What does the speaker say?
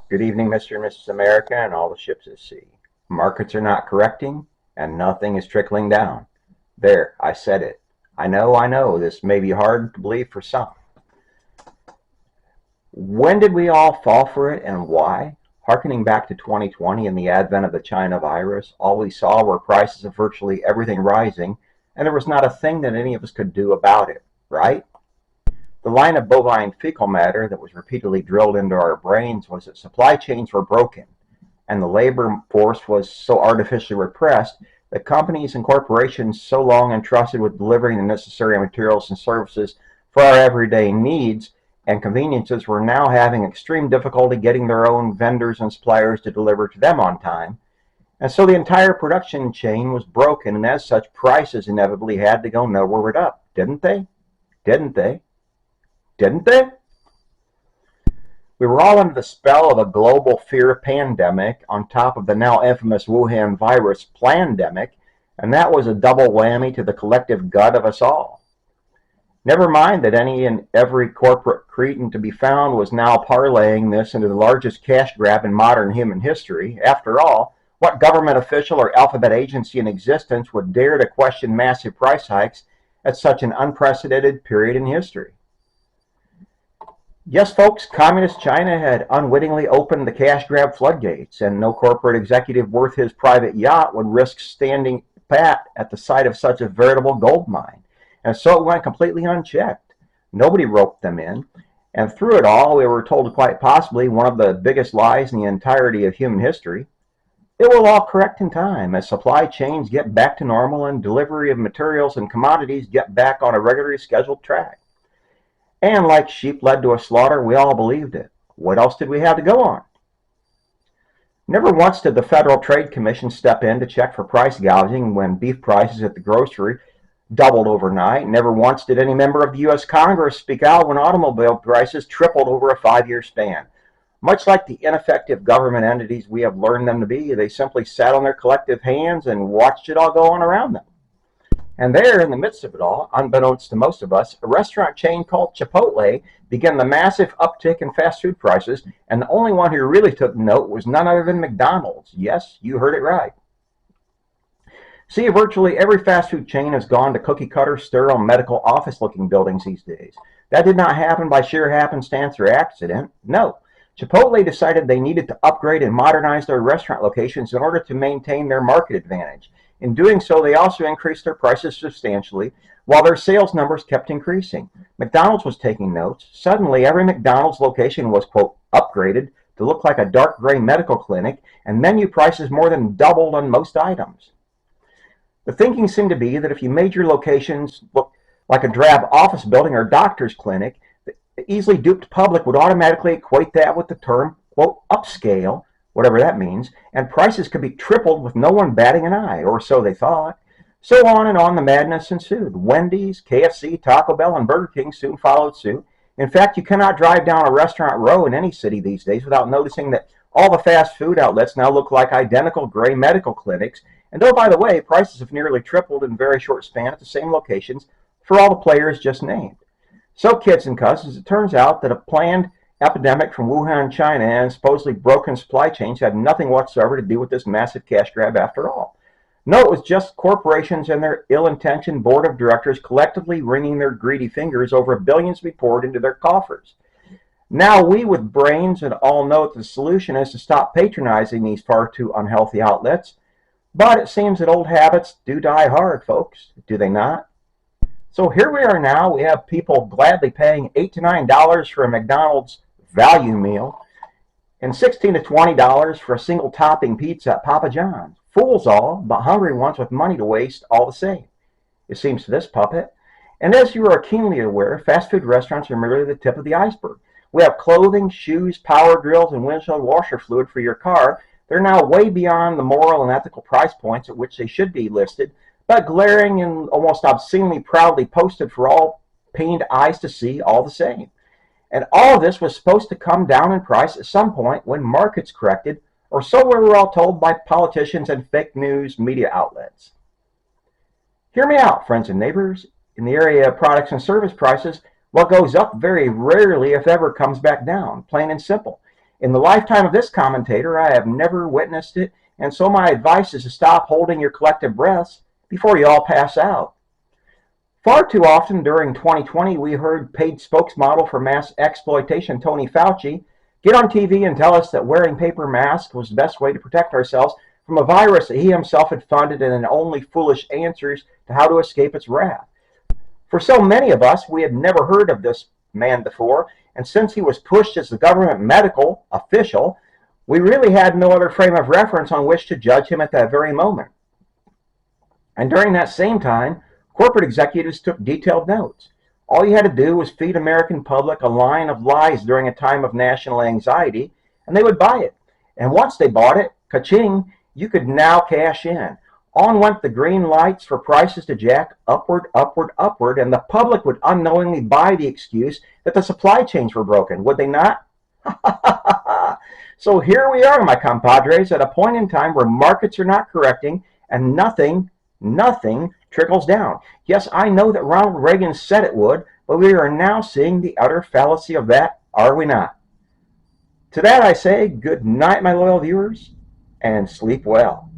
Good evening, Mr. and Mrs. America and all the ships at sea. Markets are not correcting, and nothing is trickling down. There, I said it. I know, this may be hard to believe for some. When did we all fall for it and why? Harkening back to 2020 and the advent of the China virus, all we saw were prices of virtually everything rising, and there was not a thing that any of us could do about it, right? The line of bovine fecal matter that was repeatedly drilled into our brains was that supply chains were broken, and the labor force was so artificially repressed that companies and corporations so long entrusted with delivering the necessary materials and services for our everyday needs and conveniences were now having extreme difficulty getting their own vendors and suppliers to deliver to them on time. And so the entire production chain was broken, and as such, prices inevitably had to go nowhere but up, didn't they? Didn't they? Didn't they? We were all under the spell of a global fear pandemic on top of the now infamous Wuhan virus plandemic, and that was a double whammy to the collective gut of us all. Never mind that any and every corporate cretin to be found was now parlaying this into the largest cash grab in modern human history. After all, what government official or alphabet agency in existence would dare to question massive price hikes at such an unprecedented period in history? Yes, folks, Communist China had unwittingly opened the cash grab floodgates, and no corporate executive worth his private yacht would risk standing pat at the sight of such a veritable gold mine. And so it went completely unchecked. Nobody roped them in. And through it all, we were told quite possibly one of the biggest lies in the entirety of human history. It will all correct in time as supply chains get back to normal and delivery of materials and commodities get back on a regularly scheduled track. And like sheep led to a slaughter, we all believed it. What else did we have to go on? Never once did the Federal Trade Commission step in to check for price gouging when beef prices at the grocery doubled overnight. Never once did any member of the U.S. Congress speak out when automobile prices tripled over a 5-year span. Much like the ineffective government entities we have learned them to be, they simply sat on their collective hands and watched it all go on around them. And there, in the midst of it all, unbeknownst to most of us, a restaurant chain called Chipotle began the massive uptick in fast food prices, and the only one who really took note was none other than McDonald's. Yes, you heard it right. See, virtually every fast food chain has gone to cookie-cutter, sterile, medical office-looking buildings these days. That did not happen by sheer happenstance or accident. No. Chipotle decided they needed to upgrade and modernize their restaurant locations in order to maintain their market advantage. In doing so, they also increased their prices substantially, while their sales numbers kept increasing. McDonald's was taking notes. Suddenly, every McDonald's location was, quote, upgraded to look like a dark gray medical clinic, and menu prices more than doubled on most items. The thinking seemed to be that if you made your locations look like a drab office building or doctor's clinic, the easily duped public would automatically equate that with the term, quote, upscale, whatever that means, and prices could be tripled with no one batting an eye, or so they thought. So on and on the madness ensued. Wendy's, KFC, Taco Bell, and Burger King soon followed suit. In fact, you cannot drive down a restaurant row in any city these days without noticing that all the fast food outlets now look like identical gray medical clinics. And oh, by the way, prices have nearly tripled in a very short span at the same locations for all the players just named. So, kids and cousins, it turns out that a planned epidemic from Wuhan, China, and supposedly broken supply chains had nothing whatsoever to do with this massive cash grab after all. No, it was just corporations and their ill-intentioned board of directors collectively wringing their greedy fingers over billions to be poured into their coffers. Now we with brains and all know that the solution is to stop patronizing these far too unhealthy outlets. But it seems that old habits do die hard, folks. Do they not? So here we are now. We have people gladly paying $8 to $9 for a McDonald's value meal and $16 to $20 for a single topping pizza at Papa John's. Fools all, but hungry ones with money to waste all the same, it seems to this puppet. And as you are keenly aware, fast food restaurants are merely the tip of the iceberg. We have clothing, shoes, power drills, and windshield washer fluid for your car. They're now way beyond the moral and ethical price points at which they should be listed, but glaring and almost obscenely proudly posted for all pained eyes to see all the same. And all of this was supposed to come down in price at some point when markets corrected, or so we were all told by politicians and fake news media outlets. Hear me out, friends and neighbors. In the area of products and service prices, what goes up very rarely, if ever, comes back down, plain and simple. In the lifetime of this commentator, I have never witnessed it, and so my advice is to stop holding your collective breaths before you all pass out. Far too often during 2020, we heard paid spokesmodel for mass exploitation Tony Fauci get on TV and tell us that wearing paper masks was the best way to protect ourselves from a virus that he himself had funded and only foolish answers to how to escape its wrath. For so many of us, we had never heard of this man before, and since he was pushed as the government medical official, we really had no other frame of reference on which to judge him at that very moment. And during that same time, corporate executives took detailed notes. All you had to do was feed American public a line of lies during a time of national anxiety, and they would buy it. And once they bought it, ka-ching, you could now cash in. On went the green lights for prices to jack upward, upward, upward, and the public would unknowingly buy the excuse that the supply chains were broken, would they not? So here we are, my compadres, at a point in time where markets are not correcting and nothing trickles down. Yes, I know that Ronald Reagan said it would, but we are now seeing the utter fallacy of that, are we not? To that I say, good night, my loyal viewers, and sleep well.